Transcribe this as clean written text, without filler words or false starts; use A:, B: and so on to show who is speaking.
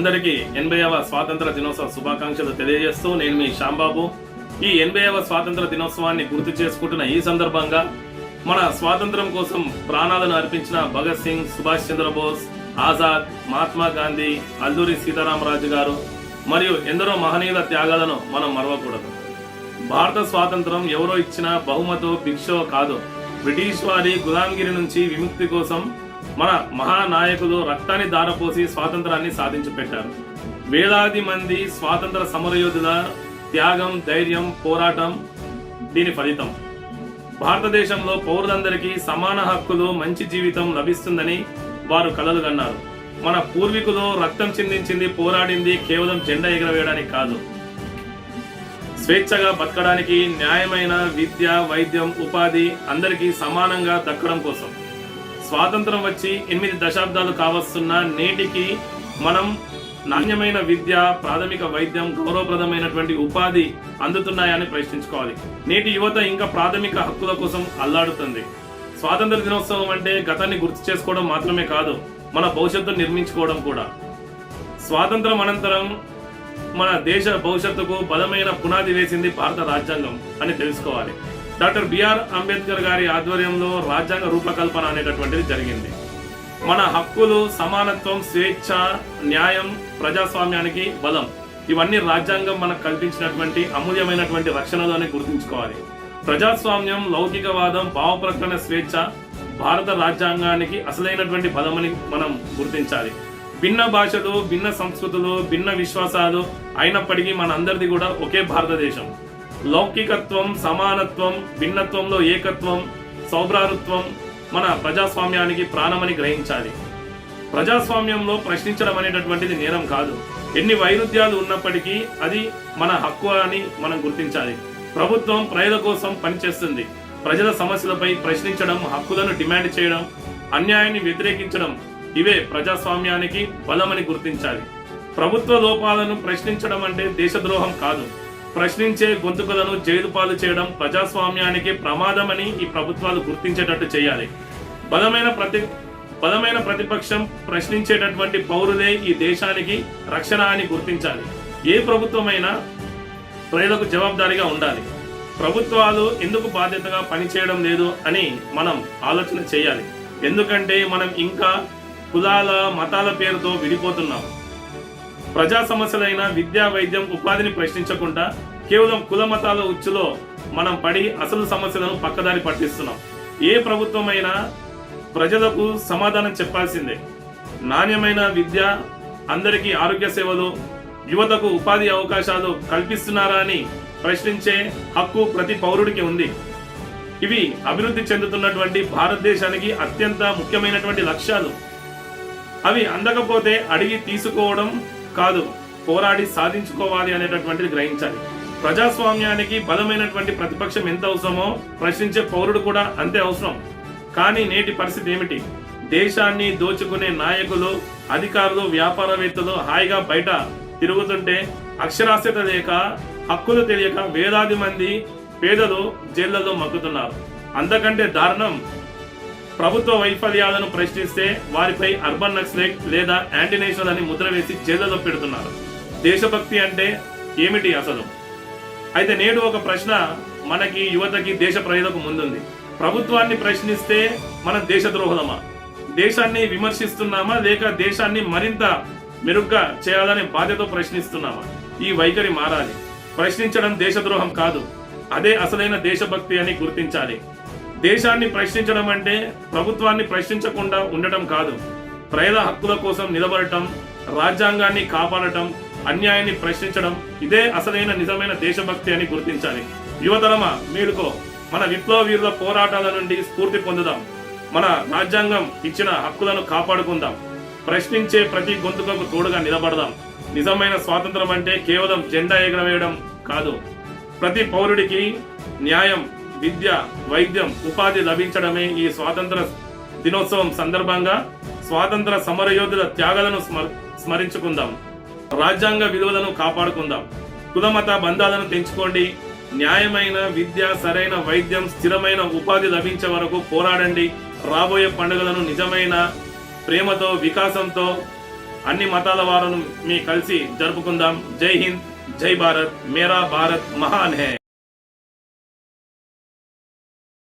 A: అందరికీ 80వ స్వాతంత్ర దినోత్సవ శుభాకాంక్షలు తెలియజేస్తూ నేను మీ శ్యాంబాబు. ఈ 80వ స్వాతంత్ర దినోత్సవాన్ని గుర్తు చేసుకుంటున్న ఈ సందర్భంగా మన స్వాతంత్రం కోసం ప్రాణాలను అర్పించిన భగత్ సింగ్, సుభాష్ చంద్రబోస్, ఆజాద్, మహాత్మా గాంధీ, అల్లూరి సీతారామరాజు గారు మరియు ఎందరో మహనీయుల త్యాగాలను మనం మరవకూడదు. భారత స్వాతంత్రం ఎవరో ఇచ్చిన బహుమతో భిక్షో కాదు. బ్రిటిష్ వారి గులాంగిరి నుంచి విముక్తి కోసం మన మహానాయకులు రక్తాన్ని ధారపోసి స్వాతంత్రాన్ని సాధించి పెట్టారు. వేలాది మంది స్వాతంత్ర సమరయోధుల త్యాగం, ధైర్యం, పోరాటం దీని ఫలితం. భారతదేశంలో పౌరులందరికీ సమాన హక్కులు, మంచి జీవితం లభిస్తుందని వారు కలలు కన్నారు. మన పూర్వీకులు రక్తం చిందించింది, పోరాడింది కేవలం జెండా ఎగరవేయడానికి కాదు, స్వేచ్ఛగా బతకడానికి, న్యాయమైన విద్య, వైద్యం, ఉపాధి అందరికీ సమానంగా దక్కడం కోసం. స్వాతంత్రం వచ్చి 8 దశాబ్దాలు కావస్తున్నా నేటికి మనం నాణ్యమైన విద్య, ప్రాథమిక వైద్యం, గౌరవప్రదమైనటువంటి ఉపాధి అందుతున్నాయని ప్రశ్నించుకోవాలి. నేటి యువత ఇంకా ప్రాథమిక హక్కుల కోసం అల్లాడుతుంది. స్వాతంత్ర దినోత్సవం అంటే గతాన్ని గుర్తు చేసుకోవడం మాత్రమే కాదు, మన భవిష్యత్తును నిర్మించుకోవడం కూడా. స్వాతంత్రం అనంతరం మన దేశ భవిష్యత్తుకు బలమైన పునాది వేసింది భారత రాజ్యాంగం అని తెలుసుకోవాలి. డాక్టర్ బిఆర్ అంబేద్కర్ గారి ఆధ్వర్యంలో రాజ్యాంగ రూపకల్పన అనేటటువంటిది జరిగింది. మన హక్కులు, సమానత్వం, స్వేచ్ఛ, న్యాయం, ప్రజాస్వామ్యానికి బలం, ఇవన్నీ రాజ్యాంగం మనకు కల్పించినటువంటి అమూల్యమైనటువంటి రక్షణలు అని గుర్తుంచుకోవాలి. ప్రజాస్వామ్యం, లౌకికవాదం, భావప్రకటన స్వేచ్ఛ భారత రాజ్యాంగానికి అసలైనటువంటి బలమని మనం గుర్తించాలి. భిన్న భాషలు, భిన్న సంస్కృతులు, భిన్న విశ్వాసాలు అయినప్పటికీ మన అందరిది కూడా ఒకే భారతదేశం. లౌకికత్వం, సమానత్వం, భిన్నత్వంలో ఏకత్వం, సౌభ్రాతృత్వం మన ప్రజాస్వామ్యానికి ప్రాణమని గ్రహించాలి. ప్రజాస్వామ్యంలో ప్రశ్నించడం అనేటటువంటిది నేరం కాదు. ఎన్ని వైరుధ్యాలు ఉన్నప్పటికీ అది మన హక్కు అని మనం గుర్తించాలి. ప్రభుత్వం ప్రజల కోసం పనిచేస్తుంది. ప్రజల సమస్యలపై ప్రశ్నించడం, హక్కులను డిమాండ్ చేయడం, అన్యాయాన్ని వ్యతిరేకించడం ఇవే ప్రజాస్వామ్యానికి బలమని గుర్తించాలి. ప్రభుత్వ లోపాలను ప్రశ్నించడం అంటే దేశద్రోహం కాదు. ప్రశ్నించే గొంతుకలను జైలు పాలు చేయడం ప్రజాస్వామ్యానికి ప్రమాదమని ఈ ప్రభుత్వాలు గుర్తించేటట్టు చేయాలి. బలమైన ప్రతిపక్షం, ప్రశ్నించేటటువంటి పౌరులే ఈ దేశానికి రక్షణ అని గుర్తించాలి. ఏ ప్రభుత్వమైనా ప్రజలకు జవాబుదారీగా ఉండాలి. ప్రభుత్వాలు ఎందుకు బాధ్యతగా పనిచేయడం లేదు అని మనం ఆలోచన చేయాలి. ఎందుకంటే మనం ఇంకా కులాల, మతాల పేరుతో విడిపోతున్నాం. ప్రజా సమస్యలైన విద్యా, వైద్యం, ఉపాధిని ప్రశ్నించకుండా కేవలం కుల మతాల ఉచ్చులో మనం పడి అసలు సమస్యలను పక్కదారి పట్టిస్తున్నాం. ఏ ప్రభుత్వమైనా ప్రజలకు సమాధానం చెప్పాల్సిందే. నాణ్యమైన విద్య, అందరికీ ఆరోగ్య సేవలు, యువతకు ఉపాధి అవకాశాలు కల్పిస్తున్నారా అని ప్రశ్నించే హక్కు ప్రతి పౌరుడికి ఉంది. ఇవి అభివృద్ధి చెందుతున్నటువంటి భారతదేశానికి అత్యంత ముఖ్యమైనటువంటి లక్ష్యాలు. అవి అందకపోతే అడిగి తీసుకోవడం కాదు, పోరాడి సాధించుకోవాలి అనేటటువంటిది గ్రహించాలి. ప్రజాస్వామ్యానికి బలమైనటువంటి ప్రతిపక్షం ఎంత అవసరమో ప్రశ్నించే పౌరుడు కూడా అంతే అవసరం. కానీ నేటి పరిస్థితి ఏమిటి? దేశాన్ని దోచుకునే నాయకులు, అధికారులు, వ్యాపారవేత్తలు హాయిగా బయట తిరుగుతుంటే అక్షరాస్యత లేక, హక్కులు తెలియక వేలాది మంది పేదలు జైళ్లలో మగ్గుతున్నారు. అంతకంటే దారుణం, ప్రభుత్వ వైఫల్యాలను ప్రశ్నిస్తే వారిపై అర్బన్ నక్సలైట్ లేదా యాంటీ నేషనల్ అని ముద్ర వేసి జైళ్లలో పెడుతున్నారు. దేశభక్తి అంటే ఏమిటి అసలు? అయితే నేడు ఒక ప్రశ్న మనకి, యువతకి, దేశ ప్రజలకు ముందుంది. ప్రభుత్వాన్ని ప్రశ్నిస్తే మనం దేశద్రోహులమా? దేశాన్ని విమర్శిస్తున్నామా? లేక దేశాన్ని మరింత మెరుగ్గా చేయాలనే బాధ్యత ప్రశ్నిస్తున్నామా? ఈ వైఖరి మారాలి. ప్రశ్నించడం దేశద్రోహం కాదు, అదే అసలైన దేశభక్తి అని గుర్తించాలి. దేశాన్ని ప్రశ్నించడం అంటే ప్రభుత్వాన్ని ప్రశ్నించకుండా ఉండటం కాదు, ప్రజల హక్కుల కోసం నిలబడటం, రాజ్యాంగాన్ని కాపాడటం, అన్యాయాన్ని ప్రశ్నించడం ఇదే అసలైన నిజమైన దేశభక్తి అని గుర్తించాలి. యువతరమా, మేలుకో. మన విప్లవ వీరుల పోరాటాల నుండి స్ఫూర్తి పొందుదాం. మన రాజ్యాంగం ఇచ్చిన హక్కులను కాపాడుకుందాం. ప్రశ్నించే ప్రతి గొంతుకకు తోడుగా నిలబడదాం. నిజమైన స్వాతంత్రం అంటే కేవలం జెండా ఎగరవేయడం కాదు, ప్రతి పౌరుడికి న్యాయం, విద్య, వైద్యం, ఉపాధి లభించడమే. ఈ స్వాతంత్ర దినోత్సవం సందర్భంగా స్వాతంత్ర సమరయోధుల త్యాగాలను స్మరించుకుందాం. రాజ్యాంగ విలువలను కాపాడుకుందాం. కులమత బంధాలను తెంచుకోండి. న్యాయమైన విద్య, సరైన వైద్యం, స్థిరమైన ఉపాధి లభించే వరకు పోరాడండి. రాబోయే పండుగలను నిజమైన ప్రేమతో, వికాసంతో అన్ని మతాల వారిని మీ కలిసి జరుపుకుందాం. జై హింద్, జై భారత్, మేరా భారత్ మహాన్ హై.